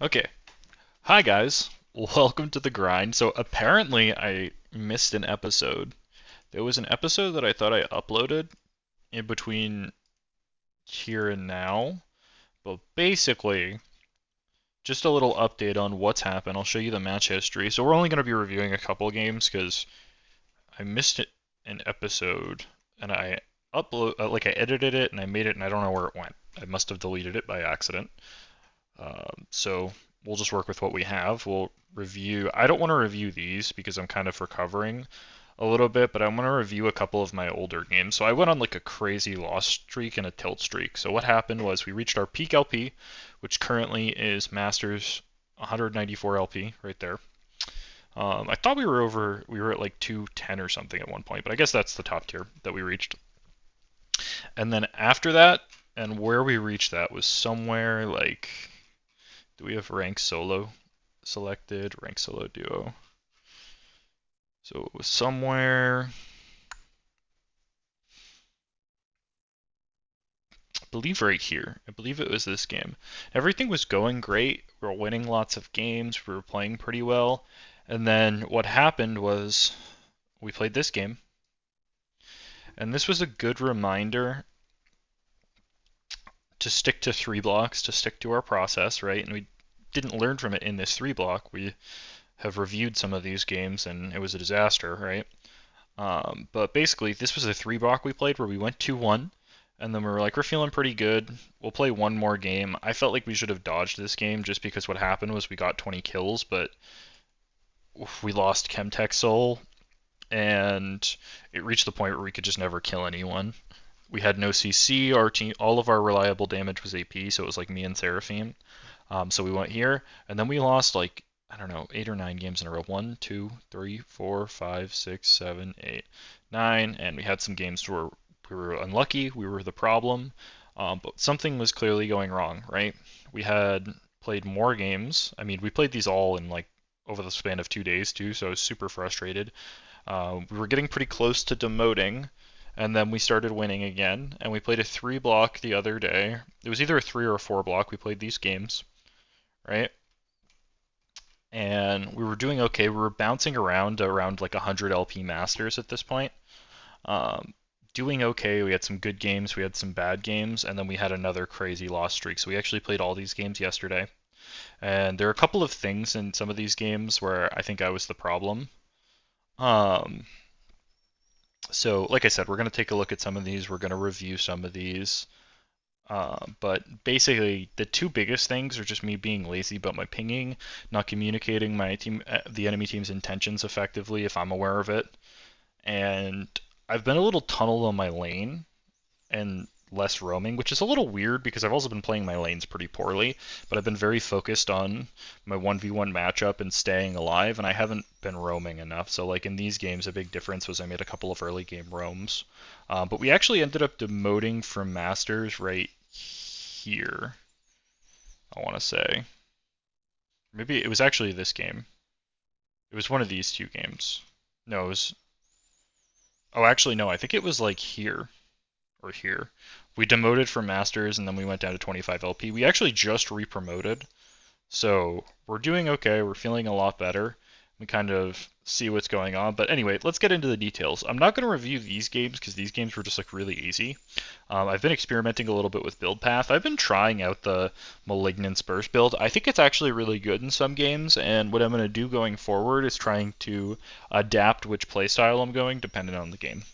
Okay. Hi guys. Welcome to the grind. So apparently I missed an episode. There was an episode that I thought I uploaded in between here and now, but basically just a little update on what's happened. I'll show you the match history. So we're only going to be reviewing a couple games because I missed an episode and I edited it and I made it and I don't know where it went. I must have deleted it by accident. So we'll just work with what we have. We'll review. I don't want to review these because I'm kind of recovering a little bit, but I want to review a couple of my older games. So I went on like a crazy loss streak and a tilt streak. So what happened was we reached our peak LP, which currently is Masters 194 LP right there. I thought we were at like 210 or something at one point, but I guess that's the top tier that we reached. And then after that, and where we reached that was somewhere like, do we have rank solo selected? Rank solo duo. So it was somewhere, I believe right here. I believe it was this game. Everything was going great. We were winning lots of games. We were playing pretty well. And then what happened was we played this game. And this was a good reminder to stick to 3 blocks, to stick to our process, right? And we didn't learn from it in this 3 block. We have reviewed some of these games and it was a disaster, right? But basically, this was a 3 block we played where we went 2-1, and then we were like, we're feeling pretty good. We'll play one more game. I felt like we should have dodged this game just because what happened was we got 20 kills, but we lost Chemtech Soul, and it reached the point where we could just never kill anyone. We had no CC. Our team, all of our reliable damage was AP, so it was like me and Seraphine. So we went here, and then we lost like I don't know 8 or 9 games in a row. One, two, three, four, five, six, seven, eight, 9, and we had some games where we were unlucky. We were the problem, but something was clearly going wrong, right? We had played more games. I mean, we played these all in like over the span of 2 days too, so I was super frustrated. We were getting pretty close to demoting, and then we started winning again. And we played a 3 block the other day. It was either a 3 or a 4 block. We played these games, right? And we were doing okay. We were bouncing around like 100 LP Masters at this point. Um, Doing okay. We had some good games, we had some bad games, and then we had another crazy loss streak. So we actually played all these games yesterday. And there are a couple of things in some of these games where I think I was the problem. Um, so, like I said, we're going to take a look at some of these. We're going to review some of these. But basically, the two biggest things are just me being lazy about my pinging, not communicating my team, the enemy team's intentions effectively if I'm aware of it, and I've been a little tunneled on my lane and less roaming, which is a little weird because I've also been playing my lanes pretty poorly, but I've been very focused on my 1v1 matchup and staying alive, and I haven't been roaming enough. So, like in these games, a big difference was I made a couple of early game roams. But we actually ended up demoting from Masters right here, I want to say. Maybe it was actually this game. It was one of these two games. No, it was. Oh, actually, no, I think it was like here or here. We demoted from Masters and then we went down to 25 LP. We actually just re-promoted, so we're doing okay. We're feeling a lot better. We kind of see what's going on. But anyway, let's get into the details. I'm not going to review these games because these games were just like really easy. I've been experimenting a little bit with build path. I've been trying out the Malignance Burst build. I think it's actually really good in some games, and what I'm going to do going forward is trying to adapt which playstyle I'm going depending on the game.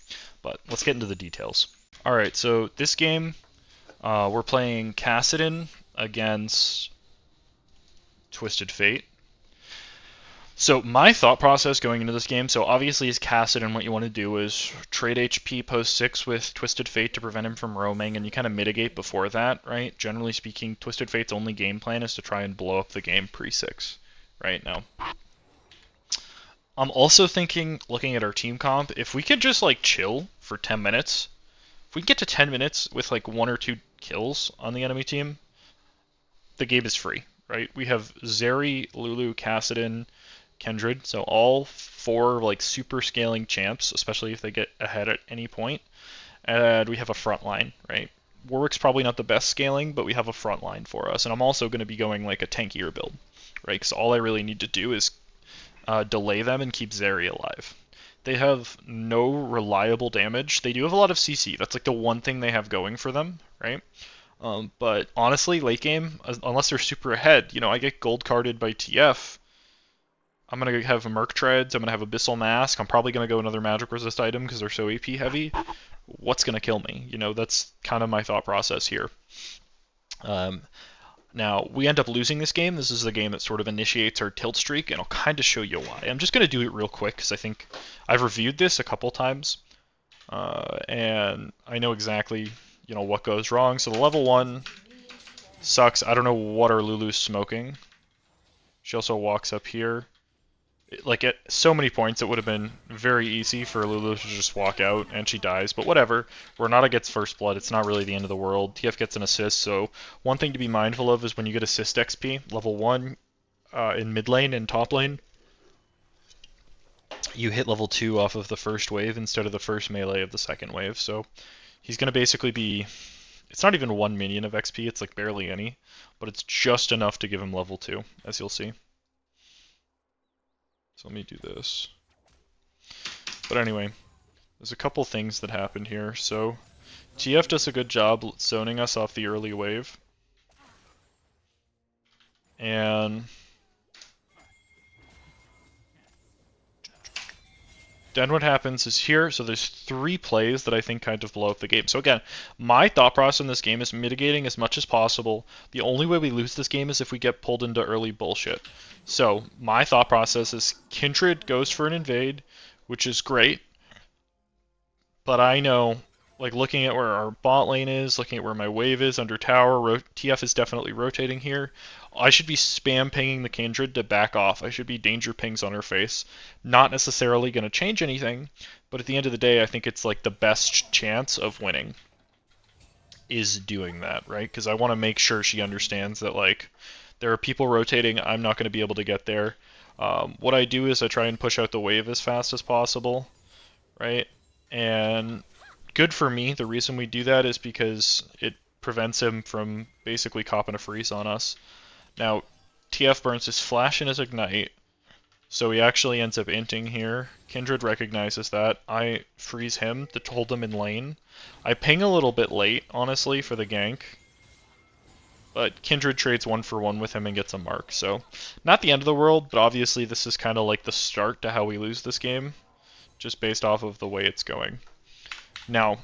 But let's get into the details. Alright, so this game, we're playing Kassadin against Twisted Fate. So my thought process going into this game, so obviously as Kassadin, what you want to do is trade HP post 6 with Twisted Fate to prevent him from roaming, and you kind of mitigate before that, right? Generally speaking, Twisted Fate's only game plan is to try and blow up the game pre-6, right now. I'm also thinking, looking at our team comp, if we could just like chill for 10 minutes, if we can get to 10 minutes with like 1 or 2 kills on the enemy team, the game is free, right? We have Zeri, Lulu, Kassadin, Kindred, so all 4 like super scaling champs, especially if they get ahead at any point. And we have a front line, right? Warwick's probably not the best scaling, but we have a front line for us. And I'm also going to be going like a tankier build, right? Because all I really need to do is delay them and keep Zeri alive. They have no reliable damage. They do have a lot of CC. That's like the one thing they have going for them, right? But honestly, late game, unless they're super ahead, I get gold carded by TF. I'm going to have Merc Treads, I'm going to have Abyssal Mask, I'm probably going to go another Magic Resist item because they're so AP heavy. What's going to kill me? That's kind of my thought process here. Now, we end up losing this game. This is the game that sort of initiates our tilt streak, and I'll kind of show you why. I'm just going to do it real quick because I think I've reviewed this a couple times, and I know exactly, what goes wrong. So the level 1 sucks. I don't know what our Lulu's smoking. She also walks up here. Like, at so many points, it would have been very easy for Lulu to just walk out, and she dies. But whatever. Renata gets first blood. It's not really the end of the world. TF gets an assist, so one thing to be mindful of is when you get assist XP, level 1 in mid lane and top lane, you hit level 2 off of the first wave instead of the first melee of the second wave. So he's going to basically be... It's not even 1 minion of XP, it's like barely any, but it's just enough to give him level 2, as you'll see. So let me do this. But anyway, there's a couple things that happened here. So TF does a good job zoning us off the early wave. And then what happens is here, so there's 3 plays that I think kind of blow up the game. So again, my thought process in this game is mitigating as much as possible. The only way we lose this game is if we get pulled into early bullshit. So my thought process is Kindred goes for an invade, which is great. But I know, like looking at where our bot lane is, looking at where my wave is under tower, TF is definitely rotating here. I should be spam pinging the Kindred to back off. I should be danger pings on her face. Not necessarily going to change anything, but at the end of the day, I think it's like the best chance of winning is doing that, right? Because I want to make sure she understands that, like, there are people rotating, I'm not going to be able to get there. What I do is I try and push out the wave as fast as possible, right? And good for me, the reason we do that is because it prevents him from basically copping a freeze on us. Now, TF burns his flash and his ignite, so he actually ends up inting here. Kindred recognizes that. I freeze him to hold him in lane. I ping a little bit late, honestly, for the gank. But Kindred trades 1-for-1 with him and gets a mark. So, not the end of the world, but obviously this is kind of like the start to how we lose this game, just based off of the way it's going. Now,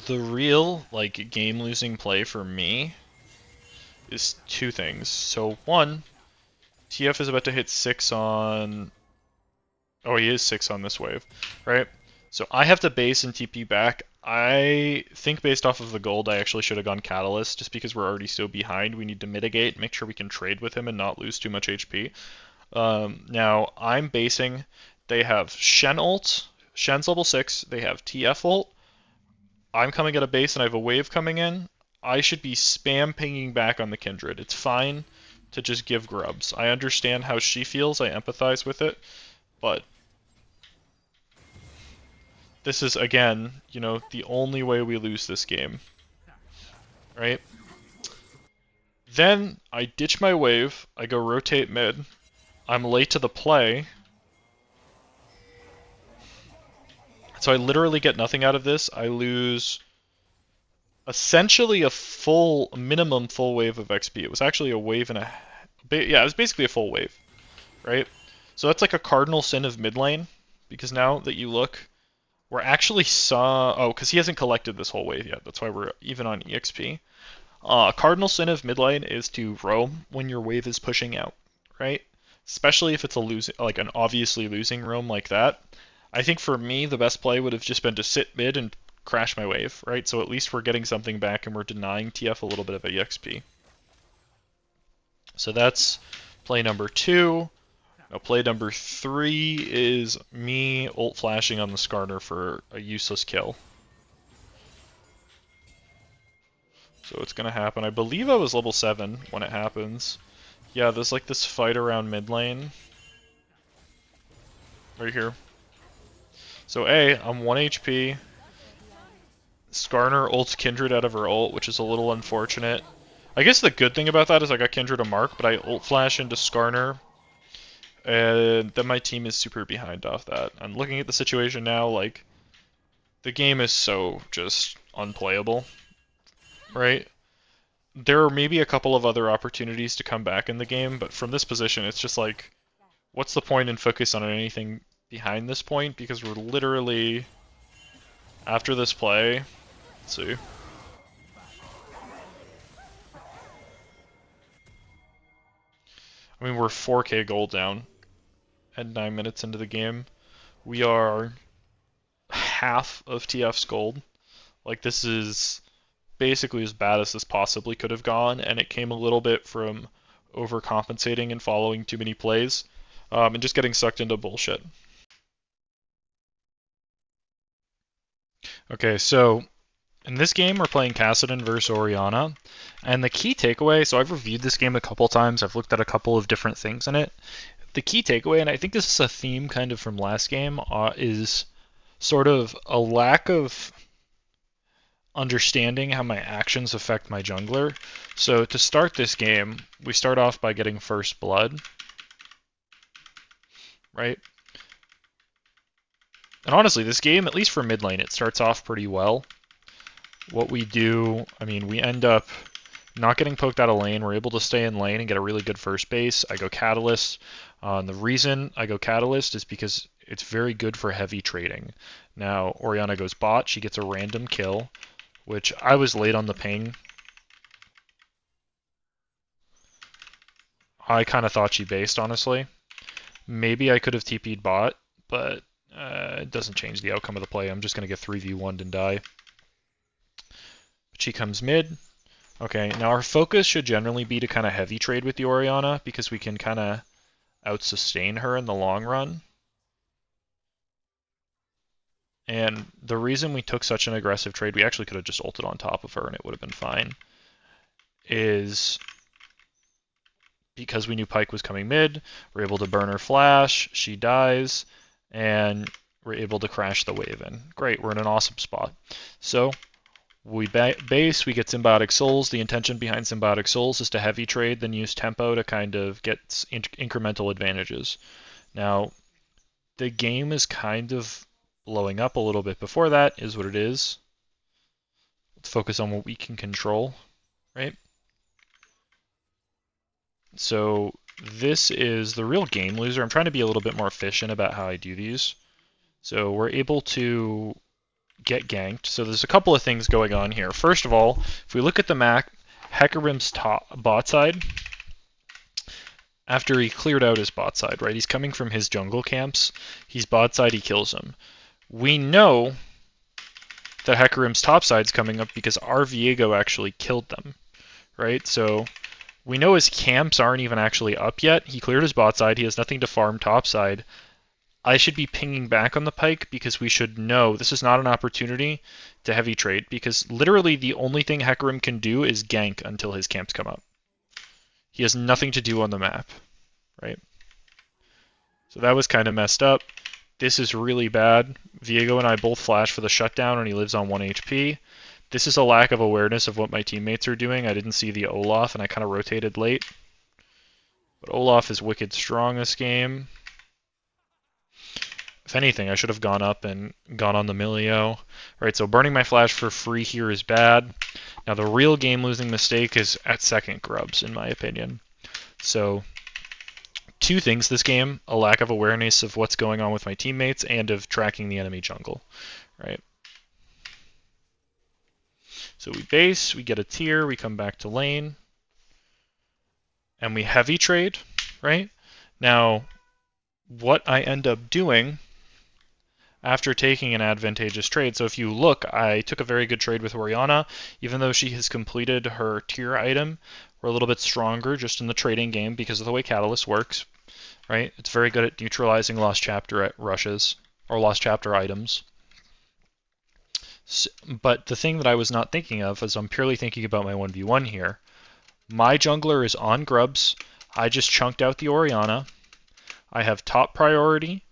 the real, like, game-losing play for me is 2 things. So, 1, TF is about to hit 6 on... Oh, he is 6 on this wave, right? So I have to base and TP back. I think based off of the gold, I actually should have gone Catalyst, just because we're already so behind. We need to mitigate, make sure we can trade with him and not lose too much HP. Now, I'm basing. They have Shen ult. Shen's level 6. They have TF ult. I'm coming at a base and I have a wave coming in. I should be spam pinging back on the Kindred. It's fine to just give grubs. I understand how she feels. I empathize with it. But this is, again, the only way we lose this game. Right? Then I ditch my wave. I go rotate mid. I'm late to the play. So I literally get nothing out of this. I lose essentially a minimum full wave of XP. It was actually a wave and a... Yeah, it was basically a full wave. Right? So that's like a cardinal sin of mid lane. Because now that you look... We're actually because he hasn't collected this whole wave yet. That's why we're even on EXP. Cardinal sin of mid lane is to roam when your wave is pushing out, right? Especially if it's an obviously losing roam like that. I think for me, the best play would have just been to sit mid and crash my wave, right? So at least we're getting something back and we're denying TF a little bit of a EXP. So that's play number 2. Now, play number 3 is me ult flashing on the Skarner for a useless kill. So it's gonna happen. I believe I was level 7 when it happens. Yeah, there's like this fight around mid lane. Right here. So I'm 1 HP. Skarner ults Kindred out of her ult, which is a little unfortunate. I guess the good thing about that is I got Kindred a mark, but I ult flash into Skarner, and then my team is super behind off that. I'm looking at the situation now, like, the game is so just unplayable, right? There are maybe a couple of other opportunities to come back in the game, but from this position, it's just like, what's the point in focus on anything behind this point? Because we're literally, after this play, let's see. I mean, we're 4k gold down at 9 minutes into the game. We are half of TF's gold. Like, this is basically as bad as this possibly could have gone, and it came a little bit from overcompensating and following too many plays, and just getting sucked into bullshit. Okay, so in this game, we're playing Kassadin versus Orianna, and the key takeaway, so I've reviewed this game a couple times, I've looked at a couple of different things in it. The key takeaway, and I think this is a theme kind of from last game, is sort of a lack of understanding how my actions affect my jungler. So to start this game, we start off by getting first blood, right? And honestly, this game, at least for mid lane, it starts off pretty well. What we do, I mean, we end up not getting poked out of lane. We're able to stay in lane and get a really good first base. I go Catalyst. The reason I go Catalyst is because it's very good for heavy trading. Now, Orianna goes bot. She gets a random kill, which I was late on the ping. I kind of thought she based, honestly. Maybe I could have TP'd bot, but it doesn't change the outcome of the play. I'm just going to get 3v1'd and die. But she comes mid. Okay, now our focus should generally be to kind of heavy trade with the Orianna, because we can kind of out-sustain her in the long run. And the reason we took such an aggressive trade, we actually could have just ulted on top of her and it would have been fine, is because we knew Pyke was coming mid. We're able to burn her flash, she dies, and we're able to crash the wave in. Great, we're in an awesome spot. So we base, we get Symbiotic Souls. The intention behind Symbiotic Souls is to heavy trade, then use tempo to kind of get incremental advantages. Now, the game is kind of blowing up a little bit before that, is what it is. Let's focus on what we can control, right? So this is the real game loser. I'm trying to be a little bit more efficient about how I do these. So we're able to get ganked. So there's a couple of things going on here. First of all, if we look at the map, Hecarim's bot side, after he cleared out his bot side, right? He's coming from his jungle camps. He's bot side, he kills him. We know that Hecarim's top side's coming up because our Viego actually killed them, right? So we know his camps aren't even actually up yet. He cleared his bot side. He has nothing to farm top side. I should be pinging back on the Pyke because we should know this is not an opportunity to heavy trade, because literally the only thing Hecarim can do is gank until his camps come up. He has nothing to do on the map, right? So that was kind of messed up. This is really bad. Viego and I both flash for the shutdown and he lives on 1 HP. This is a lack of awareness of what my teammates are doing. I didn't see the Olaf and I kind of rotated late. But Olaf is wicked strong this game. If anything, I should have gone up and gone on the Milio. Right, so burning my flash for free here is bad. Now the real game-losing mistake is at second grubs, in my opinion. So, two things this game: a lack of awareness of what's going on with my teammates and of tracking the enemy jungle, right? So we base, we get a tier, we come back to lane, and we heavy trade, right? Now, what I end up doing after taking an advantageous trade, so if you look, I took a very good trade with Orianna. Even though she has completed her tier item, we're a little bit stronger just in the trading game because of the way Catalyst works, right? It's very good at neutralizing Lost Chapter rushes, or Lost Chapter items. So, but the thing that I was not thinking of is I'm purely thinking about my 1v1 here. My jungler is on grubs. I just chunked out the Orianna. I have top priority,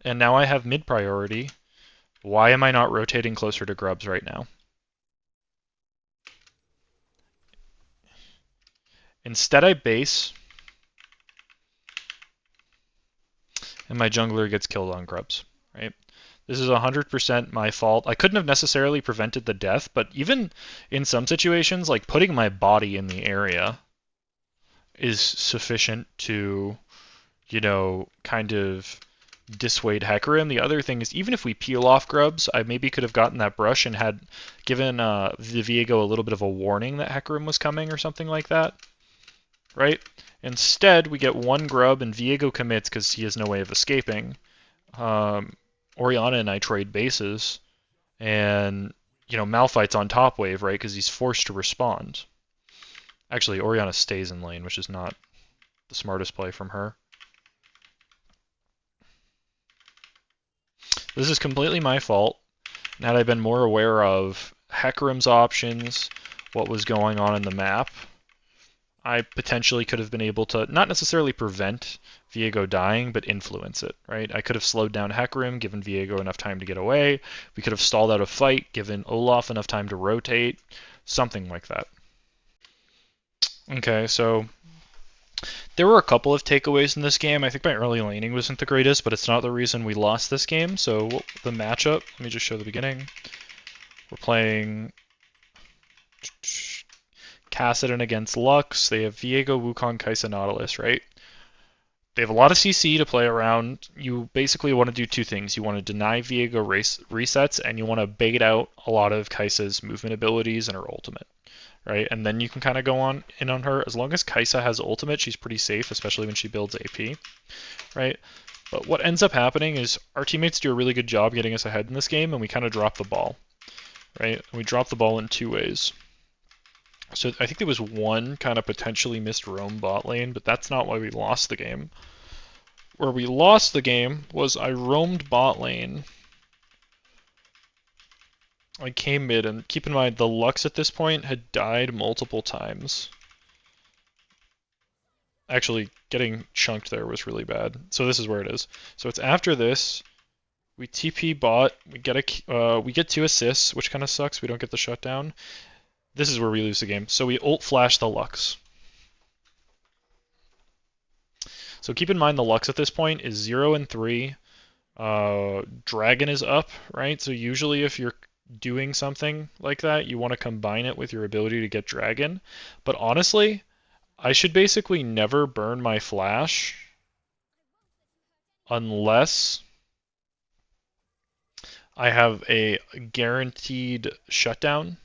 and now I have mid priority. Why am I not rotating closer to grubs right now? Instead I base, and my jungler gets killed on grubs, right? This is 100% my fault. I couldn't have necessarily prevented the death, but even in some situations, like putting my body in the area is sufficient to, you know, kind of dissuade Hecarim. The other thing is, even if we peel off grubs, I maybe could have gotten that brush and had given the Viego a little bit of a warning that Hecarim was coming or something like that, right? Instead, we get one grub and Viego commits because he has no way of escaping. Orianna and I trade bases, and you know Malphite's on top wave, right? Because he's forced to respond. Actually, Orianna stays in lane, which is not the smartest play from her. This is completely my fault. And had I been more aware of Hecarim's options, what was going on in the map, I potentially could have been able to not necessarily prevent Viego dying, but influence it, right? I could have slowed down Hecarim, given Viego enough time to get away. We could have stalled out a fight, given Olaf enough time to rotate, something like that. Okay, so there were a couple of takeaways in this game. I think my early laning wasn't the greatest, but it's not the reason we lost this game. So the matchup, let me just show the beginning. We're playing Kassadin against Lux. They have Viego, Wukong, Kai'Sa, Nautilus, right? They have a lot of CC to play around. You basically want to do two things. You want to deny Viego resets, and you want to bait out a lot of Kai'Sa's movement abilities and her ultimate, right? And then you can kind of go on in on her. As long as Kai'Sa has ultimate, she's pretty safe, especially when she builds AP, right? But what ends up happening is our teammates do a really good job getting us ahead in this game, and we kind of drop the ball, right? And we drop the ball in two ways. So I think there was one kind of potentially missed roam bot lane, but that's not why we lost the game. Where we lost the game was I roamed bot lane. I came mid, and keep in mind the Lux at this point had died multiple times. Actually, getting chunked there was really bad. So this is where it is. So it's after this. We TP bot. We get 2 assists, which kind of sucks. We don't get the shutdown. This is where we lose the game. So we ult flash the Lux. So keep in mind the Lux at this point is 0 and 3. Dragon is up, right? So usually if you're doing something like that, you want to combine it with your ability to get Dragon. But honestly, I should basically never burn my flash unless I have a guaranteed shutdown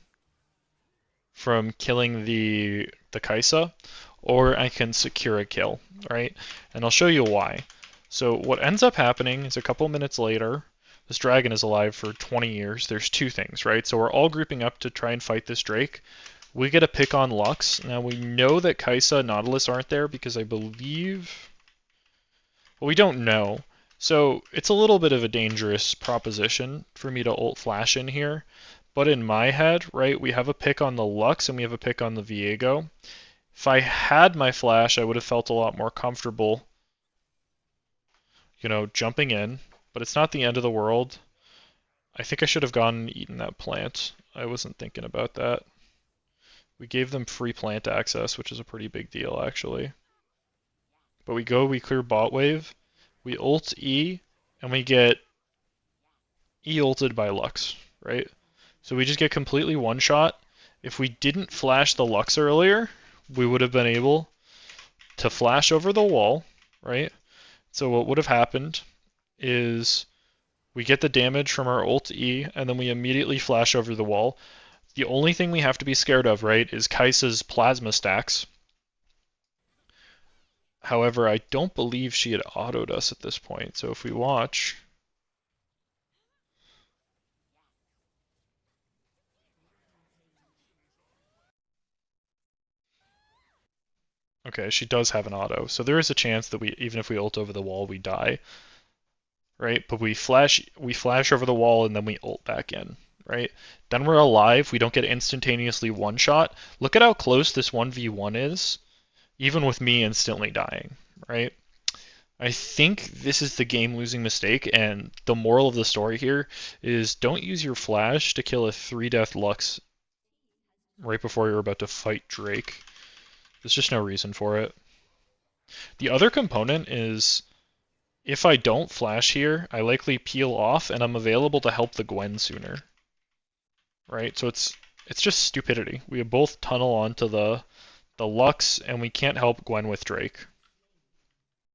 from killing the Kai'Sa, or I can secure a kill, right? And I'll show you why. So what ends up happening is a couple minutes later, this dragon is alive for 20 years. There's two things, right? So we're all grouping up to try and fight this Drake. We get a pick on Lux. Now we know that Kai'Sa and Nautilus aren't there because I believe... Well, we don't know. So it's a little bit of a dangerous proposition for me to ult flash in here. But in my head, right, we have a pick on the Lux and we have a pick on the Viego. If I had my flash, I would have felt a lot more comfortable, you know, jumping in. But it's not the end of the world. I think I should have gone and eaten that plant. I wasn't thinking about that. We gave them free plant access, which is a pretty big deal, actually. But we clear bot wave, we ult E, and we get E ulted by Lux, right? So we just get completely one-shot. If we didn't flash the Lux earlier, we would have been able to flash over the wall, right? So what would have happened is we get the damage from our ult E, and then we immediately flash over the wall. The only thing we have to be scared of, right, is Kai'Sa's plasma stacks. However, I don't believe she had autoed us at this point, so if we watch... Okay, she does have an auto, so there is a chance that even if we ult over the wall, we die. Right? But we flash over the wall and then we ult back in, right? Then we're alive, we don't get instantaneously one-shot. Look at how close this 1v1 is, even with me instantly dying, right? I think this is the game-losing mistake, and the moral of the story here is don't use your flash to kill a 3-death Lux right before you're about to fight Drake. There's just no reason for it. The other component is if I don't flash here, I likely peel off and I'm available to help the Gwen sooner. Right? So it's just stupidity. We both tunnel onto the Lux and we can't help Gwen with Drake.